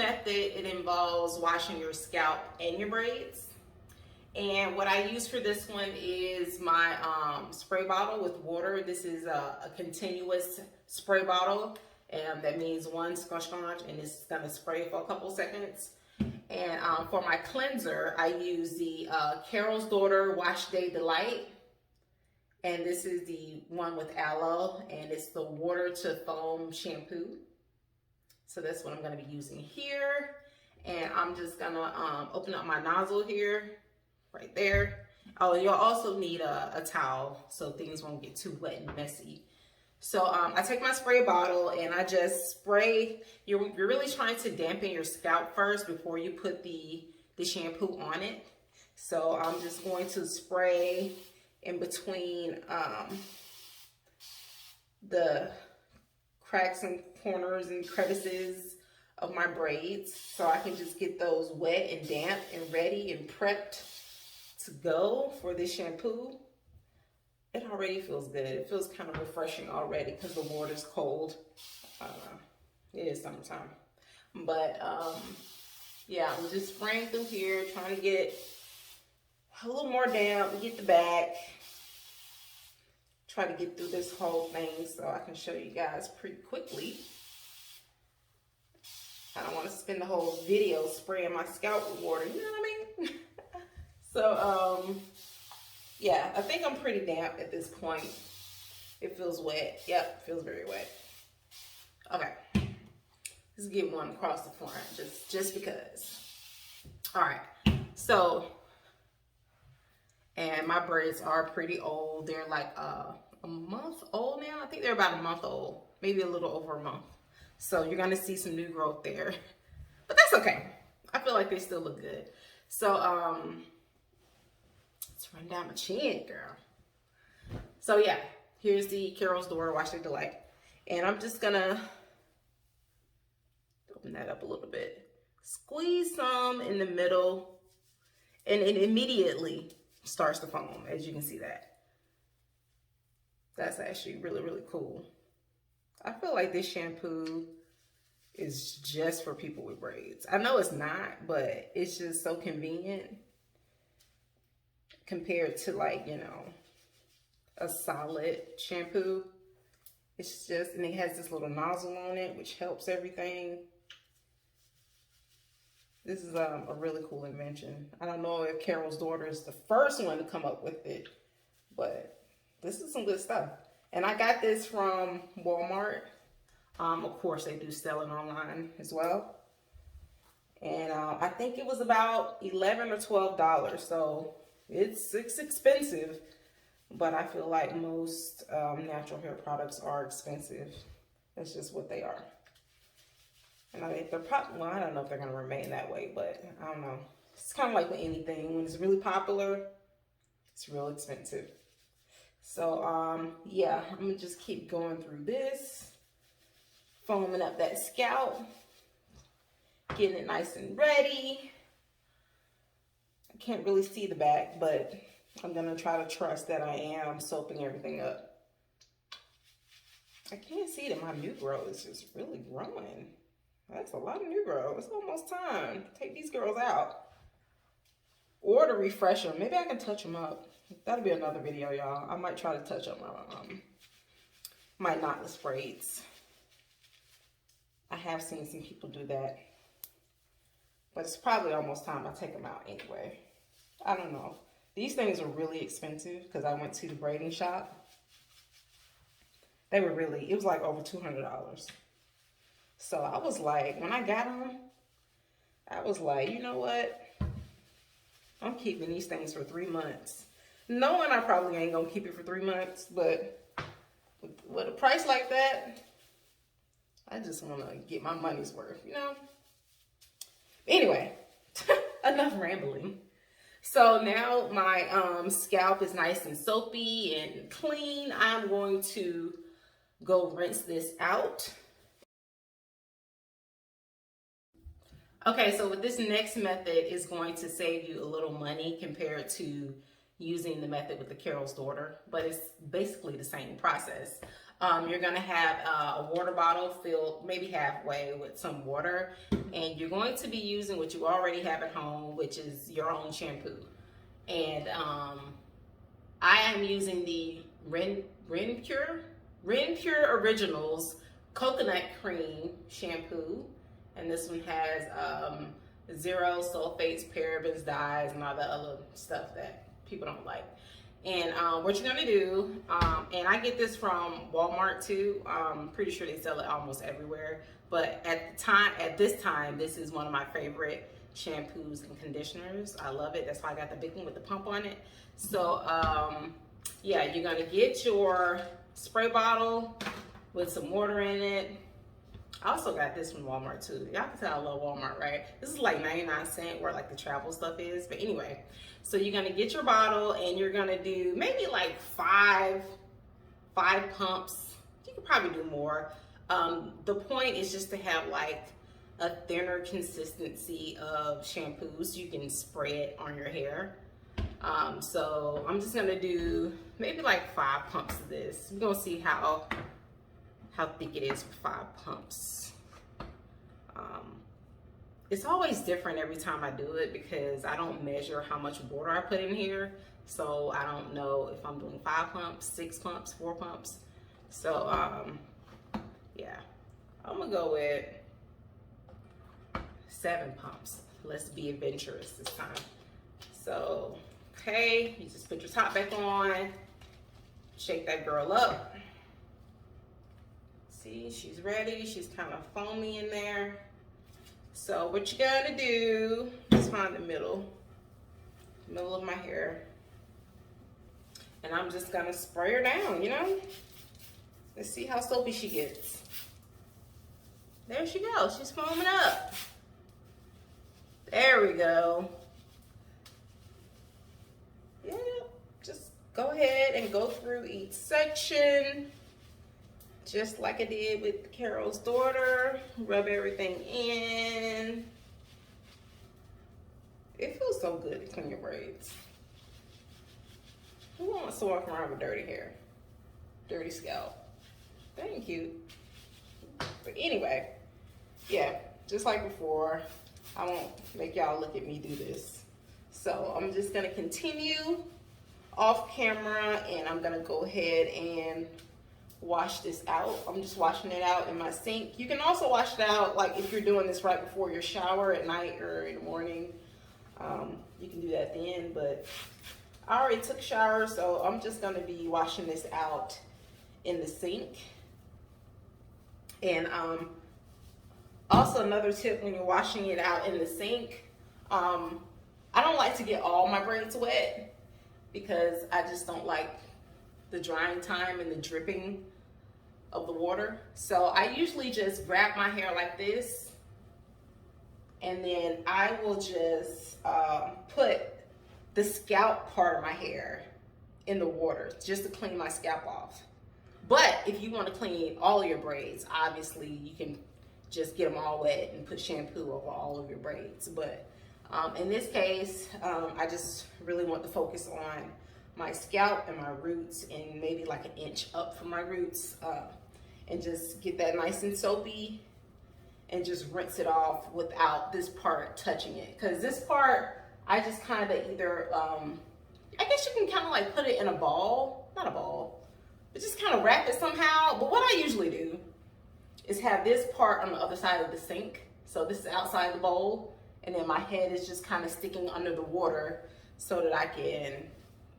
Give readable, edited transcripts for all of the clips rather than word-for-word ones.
method, it involves washing your scalp and your braids. And what I use for this one is my spray bottle with water. This is a continuous spray bottle. And that means one scrunch and it's gonna spray for a couple seconds. And for my cleanser, I use the Carol's Daughter Wash Day Delight. And this is the one with aloe, and it's the water to foam shampoo. So that's what I'm gonna be using here. And I'm just gonna open up my nozzle here, right there. Oh, you'll also need a towel so things won't get too wet and messy. So I take my spray bottle and I just spray. You're really trying to dampen your scalp first before you put the shampoo on it. So I'm just going to spray in between the cracks and corners and crevices of my braids, so I can just get those wet and damp and ready and prepped to go for this shampoo. It already feels good. It feels kind of refreshing already because the water's cold. It is summertime. But yeah, I'm just spraying through here, trying to get a little more damp, get the back. Try to get through this whole thing so I can show you guys pretty quickly. I don't want to spend the whole video spraying my scalp with water, you know what I mean? So, yeah, I think I'm pretty damp at this point. It feels wet. Yep, feels very wet. Okay, let's get one across the front, just because. All right, so, and my braids are pretty old. They're like a month old now. I think they're about a month old, maybe a little over a month. So you're gonna see some new growth there, but that's okay. I feel like they still look good. So let's run down my chin, girl. So yeah, here's the Carol's Daughter Wash Day Delight, and I'm just gonna open that up a little bit, squeeze some in the middle, and it immediately starts to foam, as you can see that. That's actually really, really cool. I feel like this shampoo is just for people with braids. I know it's not, but it's just so convenient compared to, like, you know, a solid shampoo. It's just, and it has this little nozzle on it, which helps everything. This is a really cool invention. I don't know if Carol's Daughter is the first one to come up with it, but this is some good stuff. And I got this from Walmart. Of course, they do sell it online as well. And I think it was about $11 or $12. So it's expensive, but I feel like most natural hair products are expensive. That's just what they are. And I think they're probably, well, I don't know if they're going to remain that way, but I don't know. It's kind of like with anything. When it's really popular, it's real expensive. So, yeah, I'm going to just keep going through this, foaming up that scalp, getting it nice and ready. I can't really see the back, but I'm going to try to trust that I am soaping everything up. I can't see that my new growth is just really growing. That's a lot of new growth. It's almost time to take these girls out. Or to refresh them. Maybe I can touch them up. That'll be another video, y'all. I might try to touch up my knotless braids. I have seen some people do that. But it's probably almost time I take them out anyway. I don't know. These things are really expensive because I went to the braiding shop. They were really, it was like over $200. So I was like, when I got them, I was like, you know what? I'm keeping these things for 3 months. Knowing I probably ain't gonna keep it for 3 months, but with a price like that, I just wanna get my money's worth, you know? Anyway, enough rambling. So now my scalp is nice and soapy and clean. I'm going to go rinse this out. Okay, so with this next method is going to save you a little money compared to using the method with the Carol's Daughter, but it's basically the same process. You're gonna have a water bottle filled maybe halfway with some water, and you're going to be using what you already have at home, which is your own shampoo. And I am using the Renpure Originals Coconut Cream Shampoo, and this one has zero sulfates, parabens, dyes, and all the other stuff that people don't like. And what you're gonna do, and I get this from Walmart too. I'm pretty sure they sell it almost everywhere. But at this time, this is one of my favorite shampoos and conditioners. I love it. That's why I got the big one with the pump on it. So yeah, you're gonna get your spray bottle with some water in it. I also got this from Walmart too. Y'all can tell I love Walmart, right? This is like 99¢ where like the travel stuff is. But anyway, so you're gonna get your bottle and you're gonna do maybe like five pumps. You could probably do more. The point is just to have like a thinner consistency of shampoo so you can spray it on your hair. So I'm just gonna do maybe like 5 pumps of this. We're gonna see how thick it is for 5 pumps. It's always different every time I do it because I don't measure how much water I put in here. So I don't know if I'm doing 5 pumps, 6 pumps, 4 pumps. So yeah, I'm gonna go with 7 pumps. Let's be adventurous this time. So, okay, you just put your top back on, shake that girl up. See, she's ready. She's kind of foamy in there. So what you're gonna do is find the middle of my hair. And I'm just gonna spray her down, you know? Let's see how soapy she gets. There she goes, she's foaming up. There we go. Yeah, just go ahead and go through each section. Just like I did with Carol's daughter, rub everything in. It feels so good to clean your braids. Who wants to walk around with dirty hair? Dirty scalp. Thank you. But anyway, yeah, just like before, I won't make y'all look at me do this. So I'm just gonna continue off camera and I'm gonna go ahead and wash this out. I'm just washing it out in my sink. You can also wash it out like if you're doing this right before your shower at night or in the morning. You can do that then, but I already took a shower, so I'm just gonna be washing this out in the sink. And also another tip when you're washing it out in the sink, I don't like to get all my braids wet because I just don't like the drying time and the dripping of the water. So I usually just grab my hair like this and then I will just put the scalp part of my hair in the water just to clean my scalp off. But if you want to clean all of your braids, obviously you can just get them all wet and put shampoo over all of your braids. But in this case, I just really want to focus on my scalp and my roots and maybe like 1 inch up from my roots and just get that nice and soapy and just rinse it off without this part touching it. Because this part, I just kind of either, I guess you can kind of like put it in a ball, not a ball, but just kind of wrap it somehow. But what I usually do is have this part on the other side of the sink. So this is outside the bowl and then my head is just kind of sticking under the water so that I can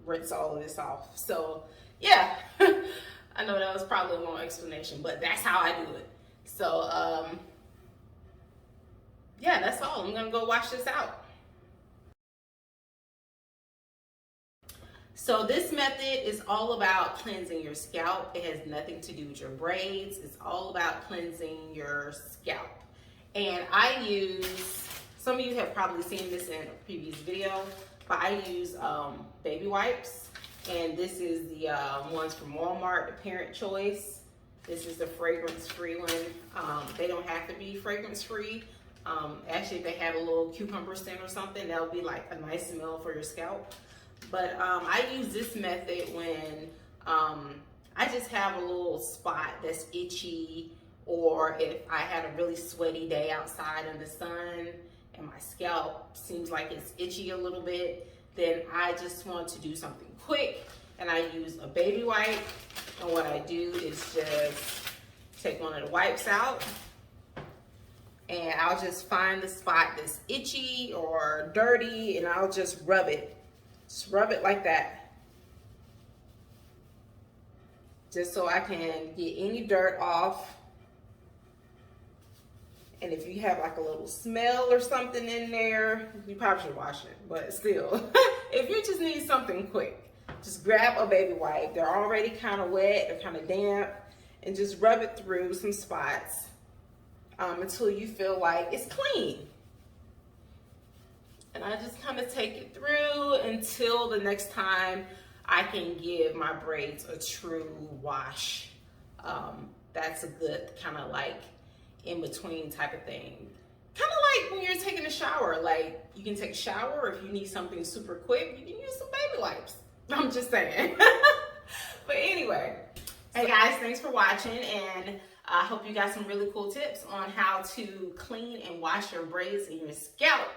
rinse all of this off. So yeah, I know that was probably a long explanation, but that's how I do it. So yeah, that's all. I'm gonna go wash this out. So this method is all about cleansing your scalp. It has nothing to do with your braids. It's all about cleansing your scalp. And I use, some of you have probably seen this in a previous video, but I use baby wipes. And this is the ones from Walmart, the Parent Choice. This is the fragrance-free one. They don't have to be fragrance-free. Actually, if they have a little cucumber scent or something, that'll be like a nice smell for your scalp. But I use this method when I just have a little spot that's itchy, or if I had a really sweaty day outside in the sun and my scalp seems like it's itchy a little bit, then I just want to do something quick and I use a baby wipe. And what I do is just take one of the wipes out and I'll just find the spot that's itchy or dirty and I'll just rub it. Just rub it like that. Just so I can get any dirt off. And if you have like a little smell or something in there, you probably should wash it, but still, if you just need something quick, just grab a baby wipe. They're already kind of wet, they're kind of damp, and just rub it through some spots until you feel like it's clean. And I just kind of take it through until the next time I can give my braids a true wash. That's a good kind of like in between type of thing. Kind of like when you're taking a shower, like you can take a shower, or if you need something super quick, you can use some baby wipes. I'm just saying. But anyway, hey guys, thanks for watching, and I hope you got some really cool tips on how to clean and wash your braids and your scalp.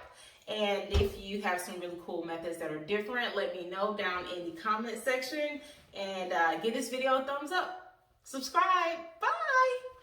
And if you have some really cool methods that are different, let me know down in the comment section, and give this video a thumbs up. Subscribe. Bye.